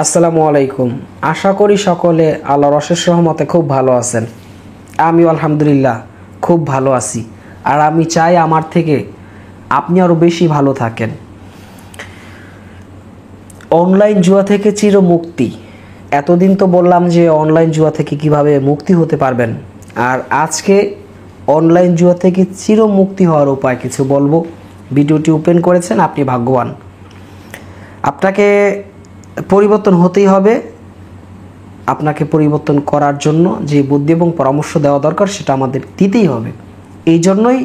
আসসালামু আলাইকুম। আশা করি সকলে আল্লাহর অশেষ রহমতে খুব ভালো আছেন। আমিও আলহামদুলিল্লাহ খুব ভালো আছি। আর আমি চাই আমার থেকে আপনি আরও বেশি ভালো থাকেন। অনলাইন জুয়া থেকে চিরমুক্তি। এতদিন তো বললাম যে অনলাইন জুয়া থেকে কিভাবে মুক্তি হতে পারবেন, আর আজকে অনলাইন জুয়া থেকে চিরমুক্তি হওয়ার উপায় কিছু বলবো। ভিডিওটি ওপেন করেছেন, আপনি ভাগ্যবান। আপনাকে পরিবর্তন হতেই হবে। আপনাকে পরিবর্তন করার জন্য যে বুদ্ধি এবং পরামর্শ দেওয়া দরকার সেটা আমাদের দিতেই হবে। এই জন্যই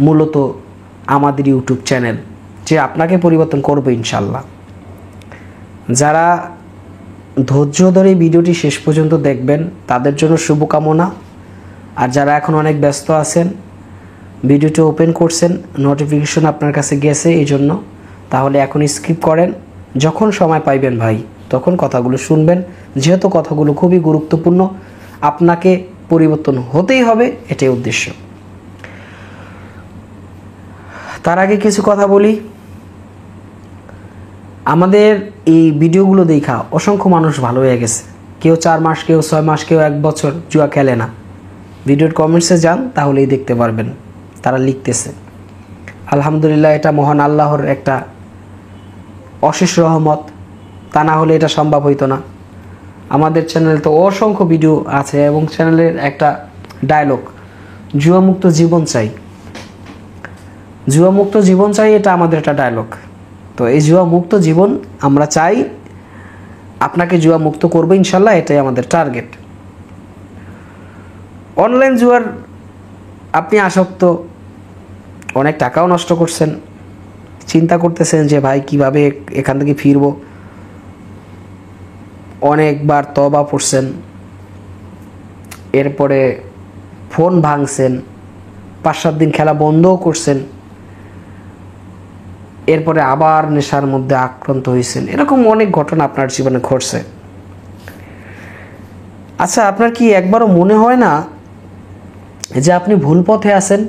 মূলত আমাদের ইউটিউব চ্যানেল, যে আপনাকে পরিবর্তন করবে ইনশাল্লাহ। যারা ধৈর্য ধরে ভিডিওটি শেষ পর্যন্ত দেখবেন তাদের জন্য শুভকামনা। আর যারা এখন অনেক ব্যস্ত আছেন, ভিডিওটি ওপেন করছেন, নোটিফিকেশন আপনার কাছে গেছে এই জন্য, তাহলে এখন স্কিপ করেন। যখন সময় পাইবেন ভাই তখন কথাগুলো শুনবেন, যেহেতু কথাগুলো খুবই গুরুত্বপূর্ণ। আপনাকে পরিবর্তন হতেই হবে, এটাই উদ্দেশ্য। তার আগে কিছু কথা বলি। আমাদের এই ভিডিওগুলো দেখা অসংখ্য মানুষ ভালো হয়ে গেছে। কেউ 4 মাস, কেউ 6 মাস, কেউ 1 বছর জুয়া খেলে না। ভিডিওর কমেন্টসে যান, তাহলেই দেখতে পারবেন তারা লিখতেছে। আলহামদুলিল্লাহ, এটা মহান আল্লাহর একটা অশেষ রহমত। তা না হলে এটা সম্ভব হইতো না। আমাদের চ্যানেলে তো অসংখ্য ভিডিও আছে এবং চ্যানেলের একটা ডায়লগ, জুয়ামুক্ত জীবন চাই। জুয়ামুক্ত জীবন চাই, এটা আমাদের একটা ডায়লগ। তো এই জুয়ামুক্ত জীবন আমরা চাই। আপনাকে জুয়া মুক্ত করবো ইনশাল্লাহ, এটাই আমাদের টার্গেট। অনলাইন জুয়ার আপনি আসক্ত, অনেক টাকাও নষ্ট করছেন, চিন্তা করতেছেন যে ভাই কিভাবে এখান থেকে ফিরব। অনেকবার তওবা পড়ছেন, এরপরে ফোন ভাঙছেন, 5-7 দিন খেলা বন্ধও করছেন, এরপরে আবার নেশার মধ্যে আক্রান্ত হয়েছেন। এরকম অনেক ঘটনা আপনার জীবনে ঘটছে। আচ্ছা, আপনার কি একবারও মনে হয় না যে আপনি ভুল পথে আছেন?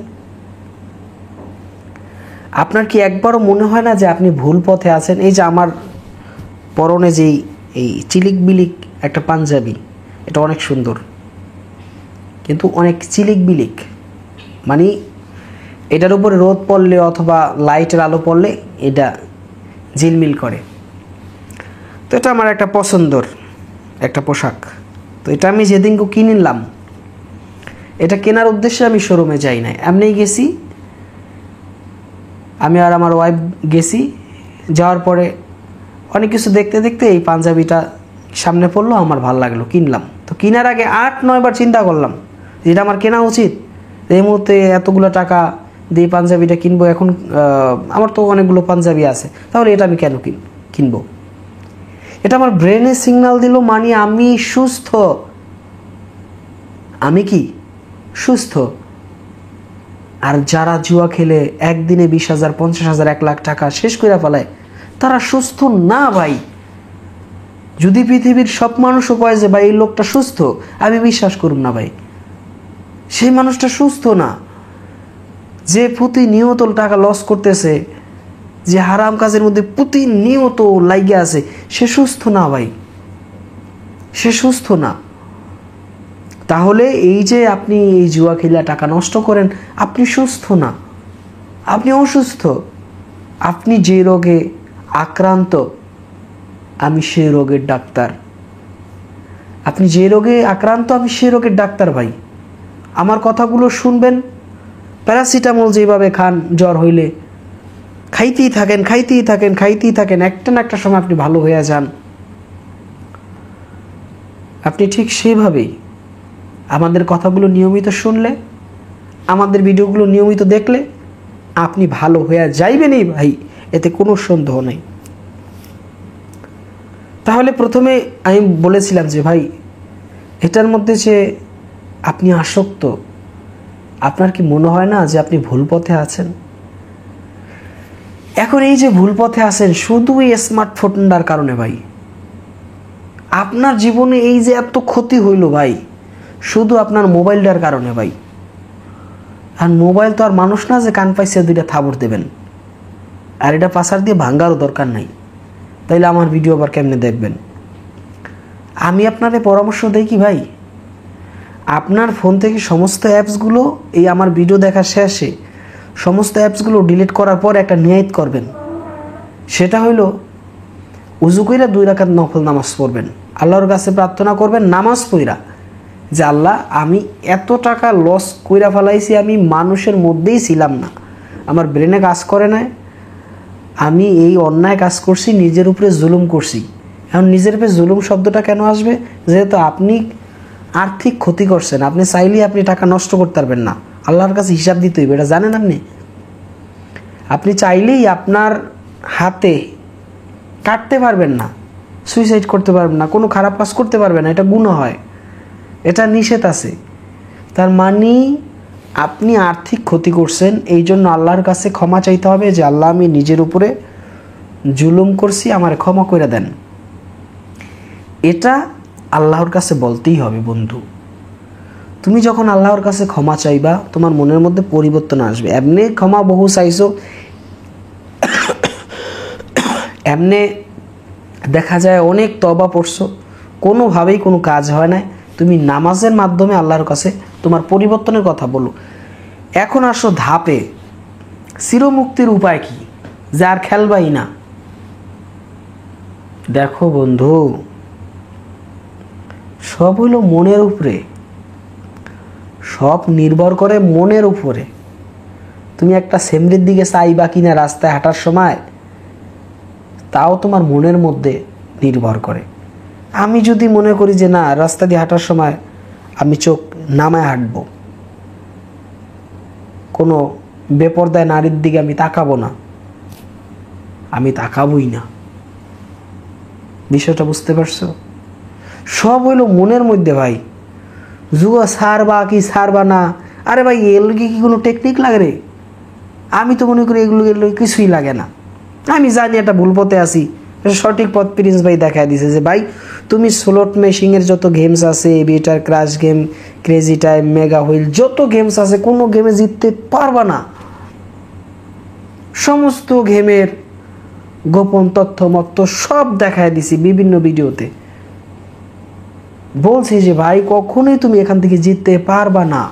আপনার কি একবারও মনে হয় না যে আপনি ভুল পথে আছেন? এই যে আমার পরনে যেই এই চিলিক বিলিক একটা পাঞ্জাবি, এটা অনেক সুন্দর, কিন্তু অনেক চিলিক বিলিক, মানে এটার উপরে রোদ পড়লে অথবা লাইটের আলো পড়লে এটা ঝিলমিল করে। তো এটা আমার একটা পছন্দর একটা পোশাক। তো এটা আমি যেদিনকে কিনলাম, এটা কেনার উদ্দেশ্যে আমি শোরুমে যাই নাই, এমনিই গেছি। আমি আর আমার ওয়াইফ গেছি। যাওয়ার পরে অনেক কিছু দেখতে দেখতে এই পাঞ্জাবিটা সামনে পড়লো, আমার ভালো লাগলো, কিনলাম। তো কেনার আগে 8-9 বার চিন্তা করলাম যে এটা আমার কেনা উচিত। এই মুহূর্তে এতগুলো টাকা দিয়ে পাঞ্জাবিটা কিনবো, এখন আমার তো অনেকগুলো পাঞ্জাবি আছে, তাহলে এটা আমি কেন কিনবো? এটা আমার ব্রেনে সিগন্যাল দিল, মানে আমি সুস্থ। আমি কি সুস্থ? আর যারা জুয়া খেলে একদিনে 20,000, 50,000, 1 লাখ টাকা শেষ করে ফেলায়, তারা সুস্থ না ভাই। যদি পৃথিবীর সব মানুষও কয় যে ভাই এই লোকটা সুস্থ, আমি বিশ্বাস করব না ভাই। সেই মানুষটা সুস্থ না। যে প্রতিনিয়ত টাকা লস করতেছে, যে হারাম কাজের মধ্যে প্রতিনিয়ত লাগিয়ে আছে, সে সুস্থ না ভাই, সে সুস্থ না। তাহলে এই যে আপনি এই জুয়া খেলা টাকা নষ্ট করেন, আপনি সুস্থ না, আপনি অসুস্থ। আপনি যে রোগে আক্রান্ত, আমি সেই রোগের ডাক্তার। আপনি যে রোগে আক্রান্ত, আমি সেই রোগের ডাক্তার ভাই। আমার কথাগুলো শুনবেন। প্যারাসিটামল যেভাবে খান জ্বর হইলে, খাইতেই থাকেন, খাইতেই থাকেন, খাইতেই থাকেন, একটা না একটা সময় আপনি ভালো হয়ে যান। আপনি ঠিক সেইভাবেই আমাদের কথাগুলো নিয়মিত শুনলে, আমাদের ভিডিওগুলো নিয়মিত দেখলে আপনি ভালো হয়ে যাইবেনই ভাই, এতে কোনো সন্দেহ নেই। তাহলে প্রথমে আমি বলেছিলাম যে ভাই এটার মধ্যে যে আপনি আসক্ত, আপনার কি মনে হয় না যে আপনি ভুল পথে আছেন? এখন এই যে ভুল পথে আছেন শুধু এই স্মার্টফোনটার কারণে ভাই। আপনার জীবনে এই যে এত ক্ষতি হইল ভাই, শুধু আপনার মোবাইলটার কারণে ভাই। আর মোবাইল তো আর মানুষ না যে কান পাইছে 2টা থাবড় দেবেন। আর এটা পাশার দিয়ে ভাঙ্গারও দরকার নাই। তাইলে আমার ভিডিও আবার কেমনে দেখবেন? আমি আপনারে পরামর্শ দেই কি ভাই, আপনার ফোন থেকে সমস্ত অ্যাপসগুলো এই আমার ভিডিও দেখা শেষে সমস্ত অ্যাপসগুলো ডিলিট করার পর একটা নিয়াত করবেন। সেটা হইলো উজু কইরা 2 রাকাত নফল নামাজ পড়বেন, আল্লাহর কাছে প্রার্থনা করবেন নামাজ পড়া যে আল্লাহ আমি এত টাকা লস কইরা ফেলাইছি, আমি মানুষের মধ্যেই ছিলাম না, আমার ব্রেনে কাজ করে নাই, আমি এই অন্যায় কাজ করছি, নিজের উপরে জুলুম করছি। এখন নিজের উপরে জুলুম শব্দটা কেন আসবে? যেহেতু আপনি আর্থিক ক্ষতি করছেন, আপনি চাইলেই আপনি টাকা নষ্ট করতে পারবেন না, আল্লাহর কাছে হিসাব দিতে হইবে, এটা জানেন আপনি? আপনি চাইলেই আপনার হাতে কাটতে পারবেন না, সুইসাইড করতে পারবেন না, কোনো খারাপ কাজ করতে পারবেন না, এটা গুনাহ হয়, এটা নিষেধ আছে। তার মানে আপনি আর্থিক ক্ষতি করছেন, এই জন্য আল্লাহর কাছে ক্ষমা চাইতে হবে যে আল্লাহ আমি নিজের উপরে জুলুম করছি, আমার ক্ষমা করে দেন। এটা আল্লাহর কাছে বলতেই হবে বন্ধু। তুমি যখন আল্লাহর কাছে ক্ষমা চাইবা তোমার মনের মধ্যে পরিবর্তন আসবে। এমনি ক্ষমা বহু চাইছো, এমনি দেখা যায় অনেক তওবা পড়ছো, কোনোভাবেই কোনো কাজ হয় না। তুমি নামাজের মাধ্যমে আল্লাহর কাছে তোমার পরিবর্তনের কথা বলো। এখন আসো ধাপে, চিরমুক্তির উপায় কি? যার খেলবাই না। দেখো বন্ধু, সব হইল মনের উপরে, সব নির্ভর করে মনের উপরে। তুমি একটা সেমরির দিকে চাইবা কিনা রাস্তায় হাঁটার সময়, তাও তোমার মনের মধ্যে নির্ভর করে। আমি যদি মনে করি যে না, রাস্তা দিয়ে হাঁটার সময় আমি চোখ নামায় হাঁটবো, কোনো বেপরদায় নারীর দিকে আমি তাকাবো না, আমি তাকাবই না। বিষয়টা বুঝতে পারছো? সব হইলো মনের মধ্যে ভাই। জুয়া ছাড়বা কি ছাড়বা না, আরে ভাই এগুলো কি কোনো টেকনিক লাগে রে? আমি তো মনে করি এগুলো কিছুই লাগে না। আমি জানি এটা ভুল পথে আছি, সঠিক পথ প্রিন্স ভাই দেখা দিছে যে ভাই তুমি স্লট মেশিনের যত গেমস আছে, Aviator, crash game, crazy time, mega wheel, যত গেমস আছে কোনো গেমে জিততে পারবা না। সমস্ত গেমের গোপন তথ্য মত্ত সব দেখায় দিছি বিভিন্ন ভিডিওতে। বলছি যে ভাই কখনোই তুমি এখান থেকে জিততে পারবা না।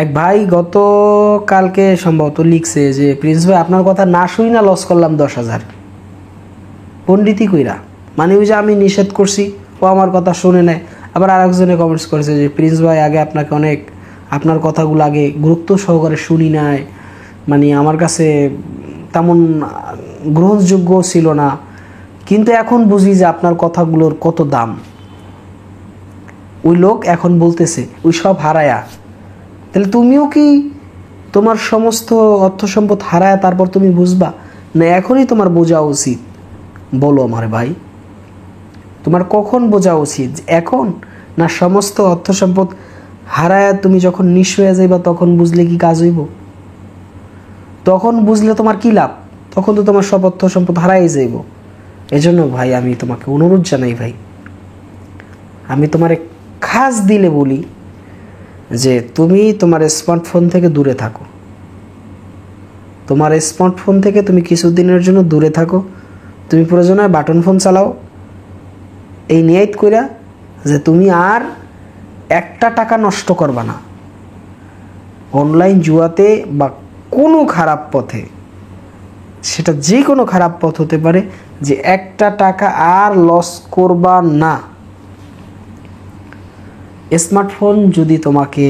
এক ভাই গত কালকে সম্ভবত লিখছে যে প্রিন্স ভাই আপনার কথা না শুই না লস করলাম 10,000 পণ্ডিতি কইরা। মানে ওই যে আমি নিষেধ করছি, ও আমার কথা শুনে নেয়। আবার আরেকজনে কমেন্টস করেছে যে প্রিন্স ভাই আগে আপনাকে অনেক, আপনার কথাগুলো আগে গুরুত্ব সহকারে শুনি নাই, মানে আমার কাছে তেমন গ্রহণযোগ্য ছিল না, কিন্তু এখন বুঝি যে আপনার কথাগুলোর কত দাম। ওই লোক এখন বলতেছে ওই সব হারায়া, তাহলে তুমিও কি তোমার সমস্ত অর্থ সম্পদ হারায় তারপর তুমি বুঝবা না? এখনই তোমার বোঝা উচিত। বলো আমার ভাই, তোমার কখন বোঝা উচিত? এখন না সমস্ত অর্থ সম্পদ হারায় তুমি যখন নিঃস্ব হয়ে যাইবা তখন বুঝলে কি কাজ হইব? তখন বুঝলে তোমার কি লাভ? তখন তো তোমার সব অর্থ সম্পদ হারাই যাইব। এজন্য ভাই আমি তোমাকে অনুরোধ জানাই ভাই, আমি তোমার খাস দিলে বলি যে তুমি তোমার স্মার্টফোন থেকে দূরে থাকো। তোমার স্মার্টফোন থেকে তুমি কিছুদিনের জন্য দূরে থাকো। তুমি প্রয়োজনে বাটন ফোন চালাও, এই নিয়ত কইরা যে তুমি আর একটা টাকা নষ্ট করবা না অনলাইন জুয়াতে বা কোনো খারাপ পথে। সেটা যে কোনো খারাপ পথ হতে পারে, যে একটা টাকা আর লস করবা না। স্মার্টফোন যদি তোমাকে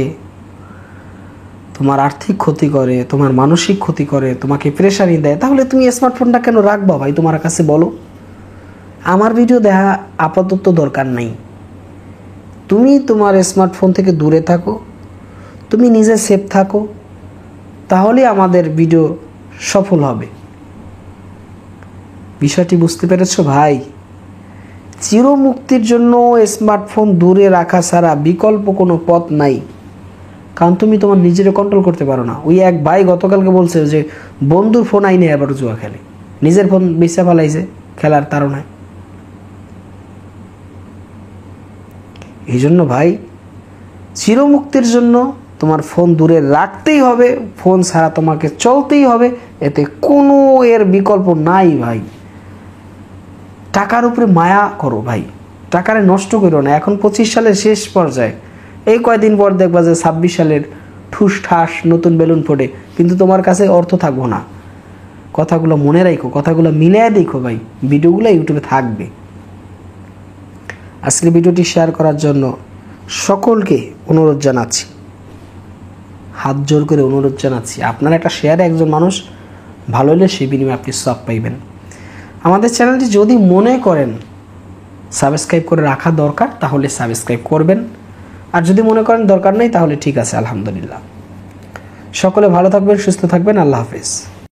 তোমার আর্থিক ক্ষতি করে, তোমার মানসিক ক্ষতি করে, তোমাকে প্রেশারি দেয়, তাহলে তুমি স্মার্টফোনটা কেন রাখবা ভাই? তোমার কাছে বলো। আমার ভিডিও দেখা আপাতত দরকার নাই। তুমি তোমার স্মার্টফোন থেকে দূরে থাকো, তুমি নিজে সেফ থাকো, তাহলে আমাদের ভিডিও সফল হবে। বিষয়টি বুঝতে পেরেছো ভাই? চিরমুক্তির জন্য স্মার্টফোন দূরে রাখা ছাড়া বিকল্প কোনো পথ নাই, কারণ তুমি তোমার নিজের কন্ট্রোল করতে পারো না। ওই এক ভাই গতকালকে বলছে যে বন্ধুর ফোন আইনে আবার জুয়া খেলে, নিজের ফোন বেচা ফেলাইছে খেলার তাড়নায়। এই জন্য ভাই চিরমুক্তির জন্য তোমার ফোন দূরে রাখতেই হবে, ফোন ছাড়া তোমাকে চলতেই হবে, এতে কোনো এর বিকল্প নাই ভাই। টাকার উপরে মায়া করো ভাই, টাকারে নষ্ট করো না। এখন 25 সালের শেষ পর্যায়ে, এই কয়দিন পর দেখবা যে 26 সালের ঠুস ঠাস নতুন বেলুন ফোটে, কিন্তু তোমার কাছে অর্থ থাকবো না। কথাগুলো মনে রাখো, কথাগুলো মিলিয়ে দেখো ভাই, ভিডিওগুলো ইউটিউবে থাকবে। আজকের ভিডিওটি শেয়ার করার জন্য সকলকে অনুরোধ জানাচ্ছি, হাত জোর করে অনুরোধ জানাচ্ছি। আপনার একটা শেয়ারে একজন মানুষ ভালো হলে সেই বিনিময়ে আপনি সব পাইবেন। আমাদের চ্যানেলটি যদি মনে করেন সাবস্ক্রাইব করে রাখা দরকার, তাহলে সাবস্ক্রাইব করবেন। আর যদি মনে করেন দরকার নেই, তাহলে ঠিক আছে, আলহামদুলিল্লাহ। সকলে ভালো থাকবেন, সুস্থ থাকবেন। আল্লাহ হাফেজ।